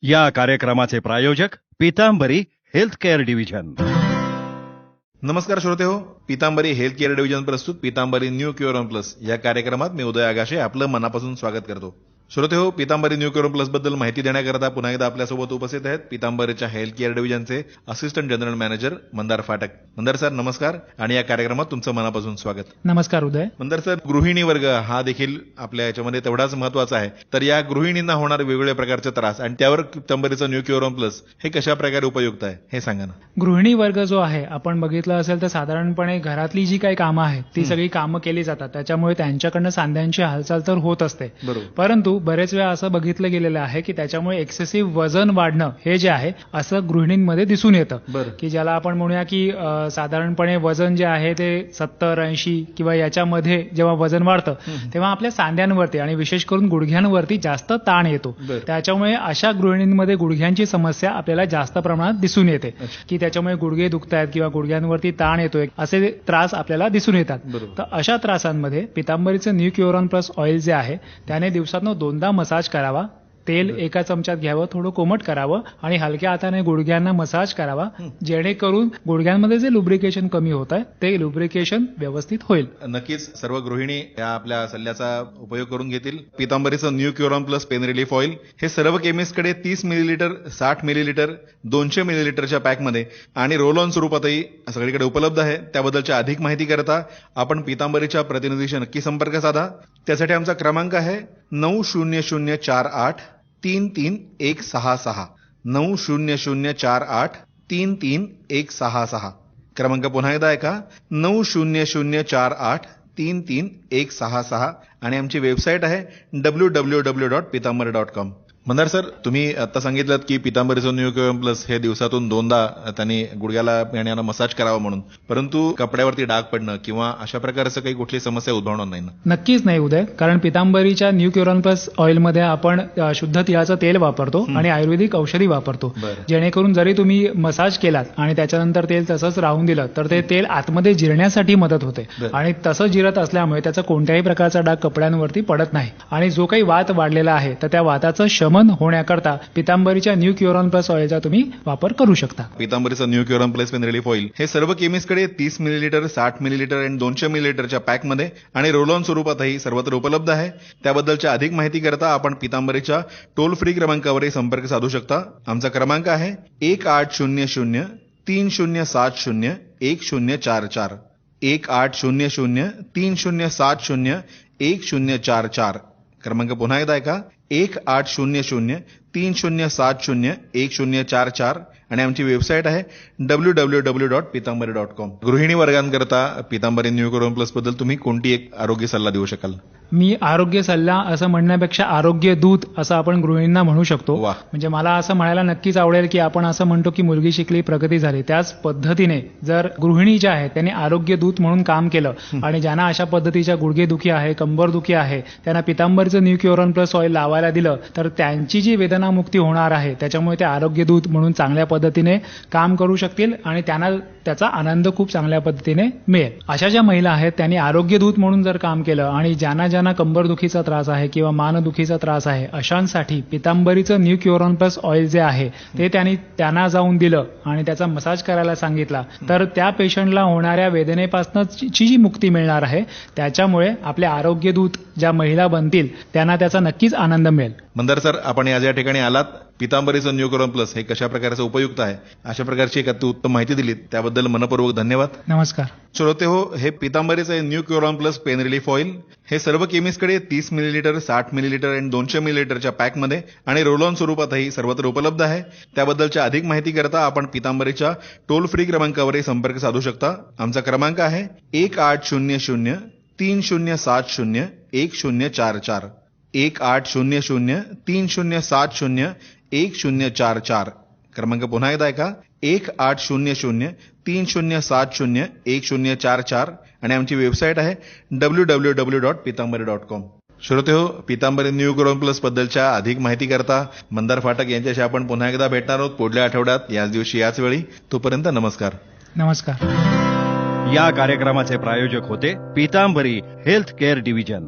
या कार्यक्रमाचे प्रायोजक पीतांबरी हेल्थ केअर डिव्हिजन. नमस्कार श्रोते हो, पीतांबरी हेल्थ केअर डिव्हिजन प्रस्तुत पीतांबरी न्यू क्युअरॉन प्लस या कार्यक्रमात मी उदय आगाशे आपलं मनापासून स्वागत करतो. श्रोते हो, पीतांबरी न्यू क्युअरॉन प्लस बद्दल माहिती देण्याकरता पुन्हा एकदा आपल्यासोबत उपस्थित आहेत पीतांबरीच्या हेल्थ केअर डिव्हिजनचे assistant general manager Mandar Phatak. Mandar sir नमस्कार आणि या कार्यक्रमात तुमचं मनापासून स्वागत. नमस्कार उदय. मंदार सर, गृहिणी वर्ग हा देखील आपल्या याच्यामध्ये तेवढाच महत्वाचा आहे. तर या गृहिणींना होणारे वेगवेगळ्या प्रकारचे त्रास आणि त्यावर पीतांबरीचं न्यू क्युअरॉन प्लस हे कशा प्रकारे उपयुक्त आहे हे सांगा ना. गृहिणी वर्ग जो आहे, आपण बघितलं असेल तर साधारणपणे घरातली जी काही कामं आहेत ती सगळी कामं केली जातात, त्याच्यामुळे त्यांच्याकडनं सांध्यांची हालचाल तर होत असते. परंतु बरेच वेळा असं बघितलं गेलेलं आहे की त्याच्यामुळे एक्सेसिव्ह वजन वाढणं हे जे आहे असं गृहिणींमध्ये दिसून येतं, की ज्याला आपण म्हणूया की साधारणपणे वजन जे आहे ते 70-80 किंवा याच्यामध्ये जेव्हा वजन वाढतं तेव्हा आपल्या सांध्यांवरती आणि विशेष करून गुडघ्यांवरती जास्त ताण येतो. त्याच्यामुळे अशा गृहिणींमध्ये गुडघ्यांची समस्या आपल्याला जास्त प्रमाणात दिसून येते, की त्याच्यामुळे गुडघे दुखतायत किंवा गुडघ्यांवरती ताण येतोय असे त्रास आपल्याला दिसून येतात. तर अशा त्रासांमध्ये पीतांबरीचं न्यू क्युअरॉन प्लस ऑइल जे आहे त्याने दिवसातून 2दा मसाज करावा. तेल 1 चमच्यात घ्यावं, थोडं कोमट करावं आणि हलक्या हाताने गुडघ्यांना मसाज करावा, जेणेकरून गुडघ्यांमध्ये जे लुब्रिकेशन कमी होत आहे ते लुब्रिकेशन व्यवस्थित होईल. नक्कीच सर्व गृहिणी या आपल्या सल्ल्याचा उपयोग करून घेतील. पीतांबरीचं new Cureon plus pain relief oil हे सर्व केमिस्टकडे 30 मिलीलिटर, 60 मिलीलिटर, 200 मिलीलिटरच्या पॅकमध्ये आणि रोल ऑन स्वरूपातही सगळीकडे उपलब्ध आहे. त्याबद्दलच्या अधिक माहिती करता आपण पीतांबरीच्या प्रतिनिधीशी नक्की संपर्क साधा. त्यासाठी आमचा क्रमांक आहे 9004833166 9004833166. क्रमांक पुन्हा एकदा ऐका, 9004833166 आणि आमची वेबसाईट आहे www.pitambari.com. मंदार सर, तुम्ही आता सांगितलं की पीतांबरीचं न्यू क्युअरॉन प्लस हे दिवसातून 2दा त्यांनी गुडघ्याला यानं मसाज करावा म्हणून, परंतु कपड्यावरती डाग पडणं किंवा अशा प्रकारचं काही कुठली समस्या उद्भवणार नाही ना? नक्कीच नाही उदय, कारण पीतांबरीच्या न्यू क्युअरॉन प्लस ऑइलमध्ये आपण शुद्ध तिळाचं तेल वापरतो आणि आयुर्वेदिक औषधी वापरतो, जेणेकरून जरी तुम्ही मसाज केलात आणि त्याच्यानंतर तेल तसंच राहून दिलं तर ते तेल आतमध्ये जिरण्यासाठी मदत होते आणि तसं जिरत असल्यामुळे त्याचा कोणत्याही प्रकारचा डाग कपड्यांवरती पडत नाही. आणि जो काही वात वाढलेला आहे तर त्या वाताचं शमन होण्याकरता पीतांबरीच्या न्यू क्युअरॉन प्लस ऑइलचा तुम्ही वापर करू शकता. पीतांबरीचं new Cureon plus pain relief oil हे सर्व केमिस्टकडे 30 मिलीलिटर, 60 मिलीलिटर आणि 200 मिलीलिटरच्या पॅकमध्ये आणि रोल ऑन स्वरूपातही सर्वत्र उपलब्ध आहे. त्याबद्दलच्या अधिक माहिती करता आपण पीतांबरीच्या टोल फ्री क्रमांकावरही संपर्क साधू शकता. आमचा क्रमांक आहे 1800-3070-1044 1800-3070-1044. क्रमांक पुन्हा एकदा ऐका, 1800-3070-1044 आणि आमची वेबसाईट आहे www.pitambari.com. गृहिणी वर्गांकरता पीतांबरी न्यू क्युअरॉन प्लस बद्दल तुम्ही कोणती एक आरोग्य सल्ला देऊ शकाल? मी आरोग्य सल्ला असं म्हणण्यापेक्षा आरोग्य दूत असं आपण गृहिणींना म्हणू शकतो. म्हणजे मला असं म्हणायला नक्कीच आवडेल की आपण असं म्हणतो की मुलगी शिकली प्रगती झाली, त्याच पद्धतीने जर गृहिणी ज्या आहेत त्यांनी आरोग्य दूत म्हणून काम केलं आणि ज्यांना अशा पद्धतीच्या गुडघेदुखी आहे, कंबरदुखी आहे, त्यांना पीतांबरीचं न्यू क्युअरॉन प्लस ऑइल लावायला दिलं तर त्यांची जी वेदनामुक्ती होणार आहे त्याच्यामुळे ते आरोग्य दूत म्हणून चांगल्या पद्धतीने काम करू शकतील आणि त्यांना त्याचा आनंद खूप चांगल्या पद्धतीने मिळेल. अशा ज्या महिला आहेत त्यांनी आरोग्य दूत म्हणून जर काम केलं आणि ज्यांना कंबरदुखीचा त्रास आहे किंवा मानदुखीचा त्रास आहे अशांसाठी पीतांबरीचं न्यू क्युअरॉन प्लस ऑइल जे आहे ते त्यांना जाऊन दिलं आणि त्याचा मसाज करायला सांगितला तर त्या पेशंटला होणाऱ्या वेदनेपासूनची जी मुक्ती मिळणार आहे त्याच्यामुळे आपले आरोग्य दूत ज्या महिला बनतील त्यांना त्याचा नक्कीच आनंद मिळेल. मंदार सर, आपण या ठिकाणी आलात, पीतांबरीचं न्यू क्युअरॉन प्लस हे कशा प्रकारचं उपयुक्त आहे अशा प्रकारची एक उत्तम माहिती दिली त्याबद्दल मनपूर्वक धन्यवाद. नमस्कार. श्रोते हो, हे पीतांबरीचं new Cureon plus pain relief oil हे सर्व केमिस्टकडे 30 मिलीलिटर, 60 मिलीलिटर आणि 200 मिलीलिटरच्या पॅकमध्ये आणि रोल ऑन स्वरूपातही सर्वत्र उपलब्ध आहे. त्याबद्दलच्या अधिक माहिती करता आपण पीतांबरीच्या टोल फ्री क्रमांकावरही संपर्क साधू शकता. आमचा क्रमांक आहे 1800-3070-1044 1800-3070-1044. क्रमांक पुन्हा एकदा ऐका, 1800-3070-1044 आणि आमची वेबसाईट आहे www.pitambari.com. श्रोते हो, पीतांबरी न्यू क्युअरॉन प्लस बद्दलच्या अधिक माहिती करता मंदार फाटक यांच्याशी आपण पुन्हा एकदा भेटणार आहोत पुढल्या आठवड्यात याच दिवशी याच वेळी. तोपर्यंत नमस्कार. नमस्कार. या कार्यक्रमाचे प्रायोजक होते पीतांबरी हेल्थ केअर डिव्हिजन.